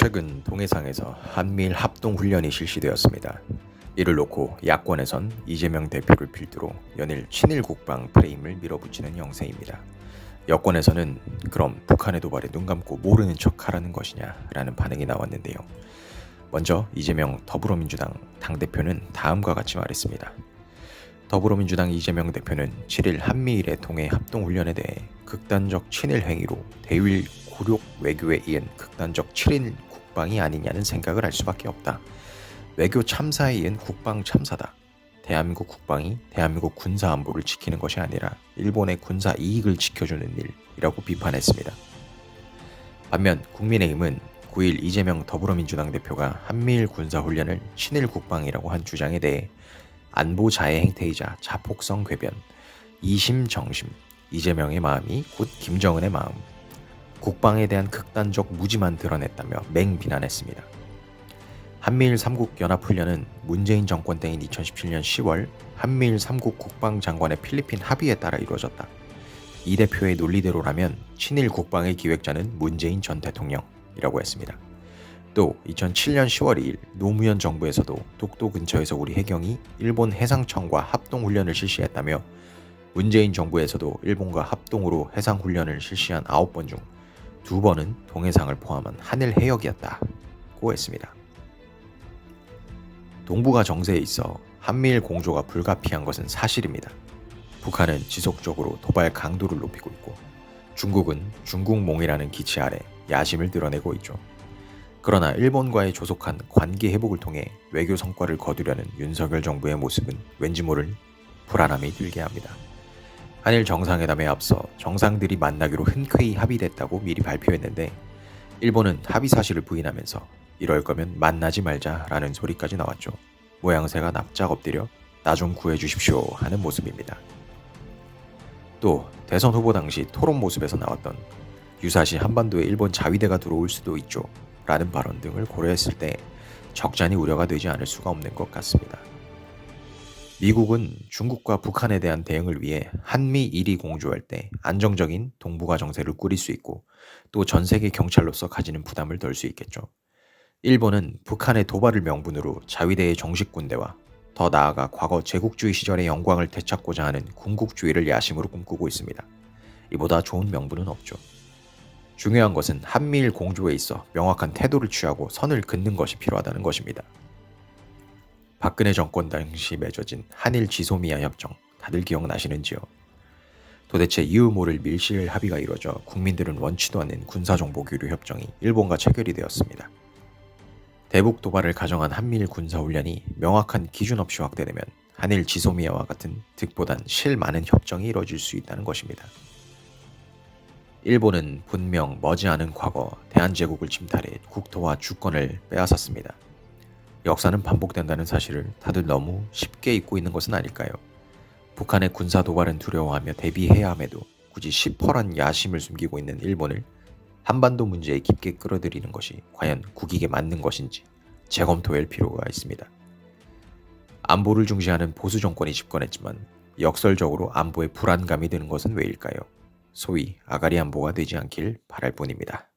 최근 동해상에서 한미일 합동훈련이 실시되었습니다. 이를 놓고 야권에선 이재명 대표를 필두로 연일 친일 국방 프레임을 밀어붙이는 영세입니다. 여권에서는 그럼 북한의 도발에 눈 감고 모르는 척 하라는 것이냐라는 반응이 나왔는데요. 먼저 이재명 더불어민주당 당대표는 다음과 같이 말했습니다. 더불어민주당 이재명 대표는 7일 한미일의 동해 합동훈련에 대해 극단적 친일 행위로 대일 굴욕 외교에 이은 극단적 친일 국방이 아니냐는 생각을 할 수밖에 없다. 외교 참사에 이은 국방 참사다. 대한민국 국방이 대한민국 군사 안보를 지키는 것이 아니라 일본의 군사 이익을 지켜주는 일이라고 비판했습니다. 반면 국민의힘은 9일 이재명 더불어민주당 대표가 한미일 군사훈련을 친일 국방이라고 한 주장에 대해 안보 자해 행태이자 자폭성 궤변, 이심정심, 이재명의 마음이 곧 김정은의 마음, 국방에 대한 극단적 무지만 드러냈다며 맹비난했습니다. 한미일 3국 연합훈련은 문재인 정권 때인 2017년 10월 한미일 3국 국방장관의 필리핀 합의에 따라 이루어졌다. 이 대표의 논리대로라면 친일 국방의 기획자는 문재인 전 대통령이라고 했습니다. 또 2007년 10월 2일 노무현 정부에서도 독도 근처에서 우리 해경이 일본 해상청과 합동훈련을 실시했다며 문재인 정부에서도 일본과 합동으로 해상훈련을 실시한 9번 중 2번은 동해상을 포함한 하늘 해역이었다고 했습니다. 동북아 정세에 있어 한미일 공조가 불가피한 것은 사실입니다. 북한은 지속적으로 도발 강도를 높이고 있고 중국은 중국몽이라는 기치 아래 야심을 드러내고 있죠. 그러나 일본과의 조속한 관계 회복을 통해 외교 성과를 거두려는 윤석열 정부의 모습은 왠지 모를 불안함이 들게 합니다. 한일 정상회담에 앞서 정상들이 만나기로 흔쾌히 합의됐다고 미리 발표했는데 일본은 합의 사실을 부인하면서 이럴 거면 만나지 말자라는 소리까지 나왔죠. 모양새가 납작 엎드려 나 좀 구해주십시오 하는 모습입니다. 또 대선 후보 당시 토론 모습에서 나왔던 유사시 한반도에 일본 자위대가 들어올 수도 있죠 라는 발언 등을 고려했을 때 적잖이 우려가 되지 않을 수가 없는 것 같습니다. 미국은 중국과 북한에 대한 대응을 위해 한미일이 공조할 때 안정적인 동북아 정세를 꾸릴 수 있고 또 전 세계 경찰로서 가지는 부담을 덜 수 있겠죠. 일본은 북한의 도발을 명분으로 자위대의 정식 군대와 더 나아가 과거 제국주의 시절의 영광을 되찾고자 하는 군국주의를 야심으로 꿈꾸고 있습니다. 이보다 좋은 명분은 없죠. 중요한 것은 한미일 공조에 있어 명확한 태도를 취하고 선을 긋는 것이 필요하다는 것입니다. 박근혜 정권 당시 맺어진 한일 지소미아 협정 다들 기억나시는지요? 도대체 이유 모를 밀실 합의가 이루어져 국민들은 원치도 않는 군사정보 교류 협정이 일본과 체결이 되었습니다. 대북 도발을 가정한 한미일 군사훈련이 명확한 기준 없이 확대되면 한일 지소미아와 같은 득보단 실 많은 협정이 이루어질 수 있다는 것입니다. 일본은 분명 머지않은 과거 대한제국을 침탈해 국토와 주권을 빼앗았습니다. 역사는 반복된다는 사실을 다들 너무 쉽게 잊고 있는 것은 아닐까요? 북한의 군사 도발은 두려워하며 대비해야 함에도 굳이 시퍼런 야심을 숨기고 있는 일본을 한반도 문제에 깊게 끌어들이는 것이 과연 국익에 맞는 것인지 재검토할 필요가 있습니다. 안보를 중시하는 보수 정권이 집권했지만 역설적으로 안보에 불안감이 드는 것은 왜일까요? 소위 아가리 안보가 되지 않길 바랄 뿐입니다.